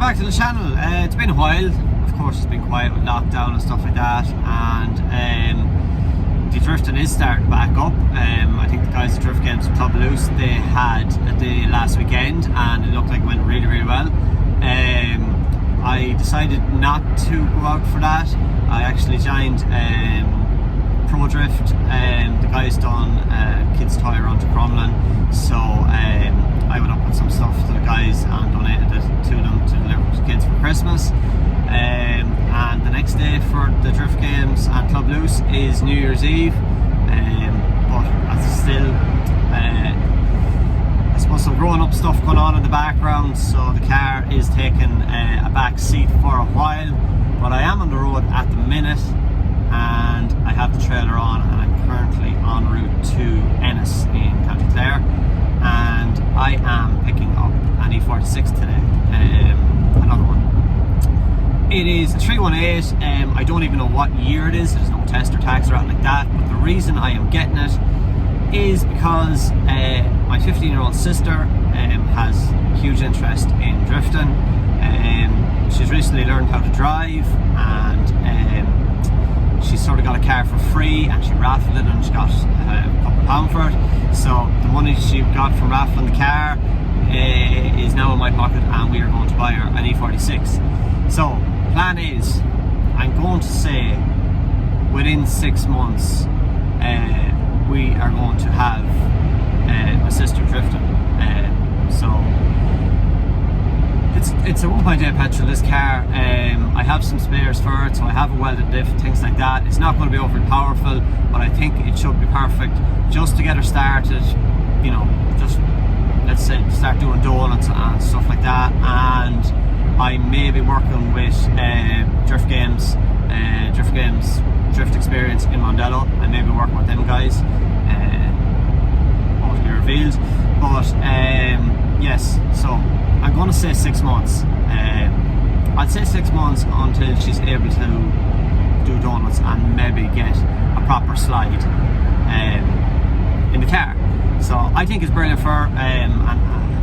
back to the channel. It's been a while. Of course, it's been quiet with lockdown and stuff like that, and the drifting is starting back up. I think the guys at Drift Games Club Loose, they had a day last weekend and it looked like it went really well. I decided not to go out for that. I actually joined Pro Drift. The guys done kids toy run to Crumlin, so I went up with some stuff to the guys and donated it to them to deliver to kids for Christmas. And the next day for the Drift Games and Club Loose is New Year's Eve. But as still, I suppose some growing up stuff going on in the background, so the car is taking a back seat for a while. But I am on the road at the minute, and I have the trailer on, and I'm currently en route to Ennis in County Clare, and I am picking up an E46 today, another one. It is a 318. I don't even know what year it is. There's no test or tax or anything like that, but the reason I am getting it is because my 15-year-old sister has huge interest in drifting. She's recently learned how to drive, and she sort of got a car for free, and she raffled it and she got a couple of pounds for it. So the money she got from raffling the car is now in my pocket, and we are going to buy her an E46. So plan is, I'm going to say within 6 months we are going to have my sister drifting. So it's a 1.8 petrol, this car. I have some spares for it, so I have a welded diff, things like that. It's not going to be overly powerful, but I think it should be perfect just to get her started. You know, just let's say start doing donuts and stuff like that. And I may be working with Drift Games Drift Experience in Mondello. I may be working with them guys. All to be revealed. But yes, so I'm going to say 6 months. I'd say 6 months until she's able to do donuts and maybe get a proper slide in the car. So I think it's brilliant for her. And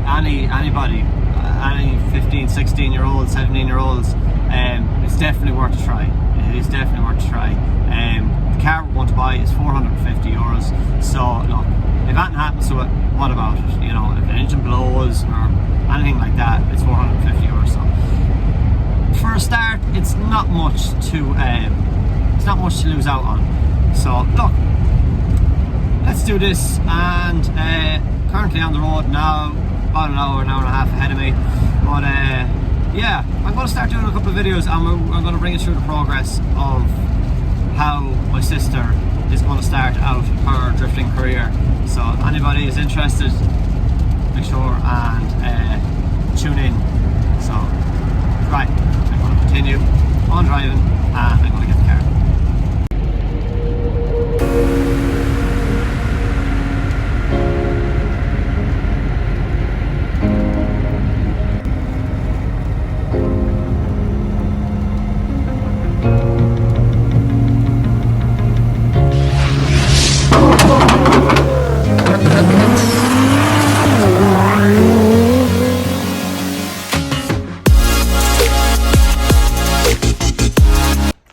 anybody, any 15, 16-year-olds, 17-year-olds, it's definitely worth a try. It is definitely worth a try. The car we're going to buy is €450. So look, if anything happens to it, what about it? You know, if the engine blows or anything like that, it's €450. So for a start, it's not much to lose out on. So look, let's do this. And currently on the road now, about an hour and a half ahead of me. But yeah, I'm going to start doing a couple of videos, and we're going to bring you through the progress of how my sister is going to start out her drifting career. So if anybody is interested, make sure and tune in. So right, I'm going to continue on driving, and I'm going to get the car.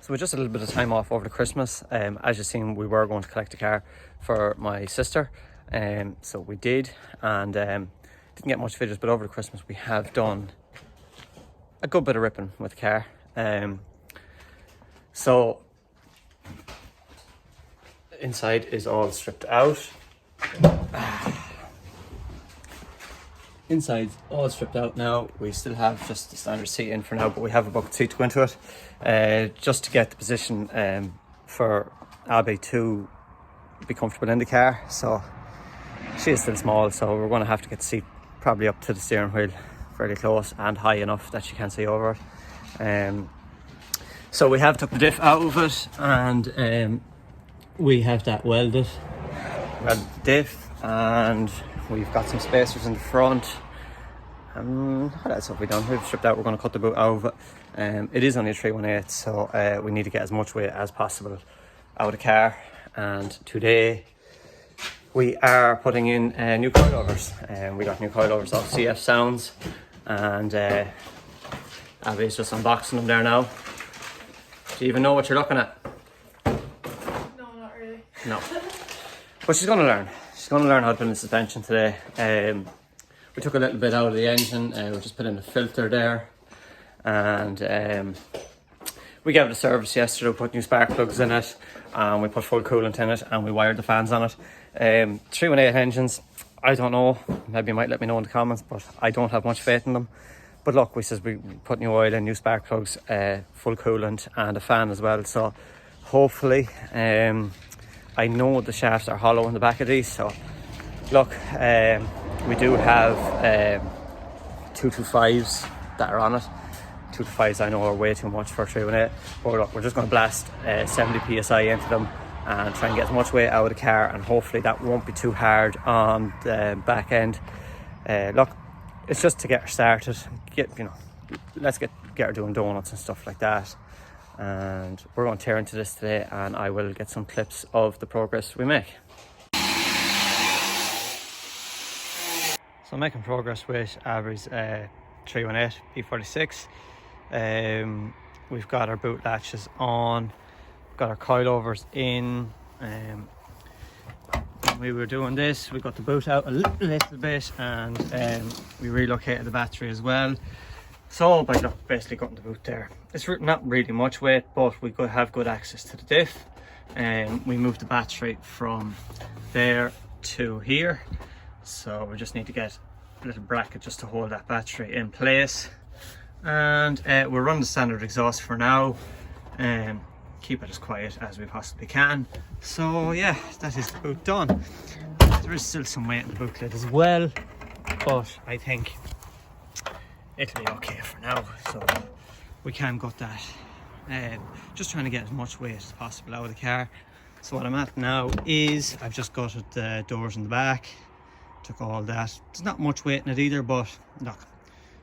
So with just a little bit of time off over the Christmas, as you've seen, we were going to collect a car for my sister, so we did, and didn't get much videos, but over the Christmas we have done a good bit of ripping with the car. So inside is all stripped out. Inside's all stripped out now. We still have just the standard seat in for now, but we have a bucket seat to go into it, just to get the position for Abbie to be comfortable in the car. So she is still small, so we're going to have to get the seat probably up to the steering wheel fairly close and high enough that she can't see over it. So we have took the diff out of it, and we have that welded diff, and we've got some spacers in the front. What else have we done? We've stripped out. We're going to cut the boot out of it. It is only a 318, so we need to get as much weight as possible out of the car. And today we are putting in new coilovers. We got new coilovers off CF Sounds, and Abbie's just unboxing them there now. Do you even know what you're looking at? No, not really. No. But she's going to learn. She's going to learn how to put in the suspension today. We took a little bit out of the engine. We just put in a filter there. And we gave it a service yesterday. We put new spark plugs in it. And we put full coolant in it. And we wired the fans on it. 318 engines. I don't know. Maybe you might let me know in the comments. But I don't have much faith in them. But look, we put new oil in, new spark plugs, full coolant and a fan as well. So hopefully, I know the shafts are hollow in the back of these. So look, we do have 225s that are on it. 225s I know are way too much for a 318. But look, we're just going to blast 70 psi into them and try and get as much weight out of the car. And hopefully that won't be too hard on the back end. Look, it's just to get her started, let's get her doing donuts and stuff like that. And we're going to tear into this today, and I will get some clips of the progress we make. So I'm making progress with Abbie's 318 B46. We've got our boot latches on, got our coilovers in. We were doing this, we got the boot out a little bit, and we relocated the battery as well. So by basically cutting the boot there, it's not really much weight, but we could have good access to the diff. And we moved the battery from there to here, so we just need to get a little bracket just to hold that battery in place. And we'll run the standard exhaust for now and keep it as quiet as we possibly can. So yeah, that is the boot done. There is still some weight in the boot lid as well, but I think it'll be okay for now, so we can gut that. Just trying to get as much weight as possible out of the car. So what I'm at now is I've just gutted the doors in the back, took all that. There's not much weight in it either, but look,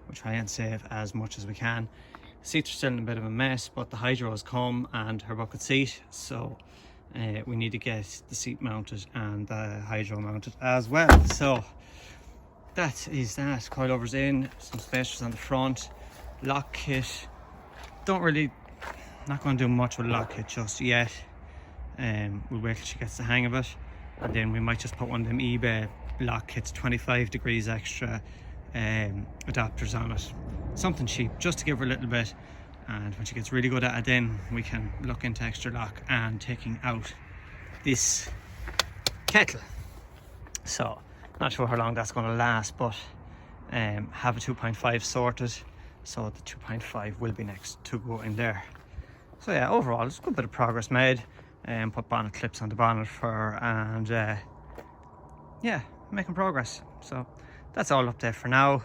we'll try and save as much as we can. Seats are still in a bit of a mess, but the hydro has come and her bucket seat, so we need to get the seat mounted and the hydro mounted as well. So that is that. Coilovers in, some spacers on the front, lock kit. Not going to do much with lock kit just yet. We'll wait till she gets the hang of it, and then we might just put one of them eBay lock kits, 25 degrees extra adapters on it, something cheap just to give her a little bit. And when she gets really good at it, then we can look into extra lock and taking out this kettle. So not sure how long that's going to last, but have a 2.5 sorted, so the 2.5 will be next to go in there. So yeah, overall it's a good bit of progress made. Put bonnet clips on the bonnet for her, and yeah, making progress. So that's all up there for now.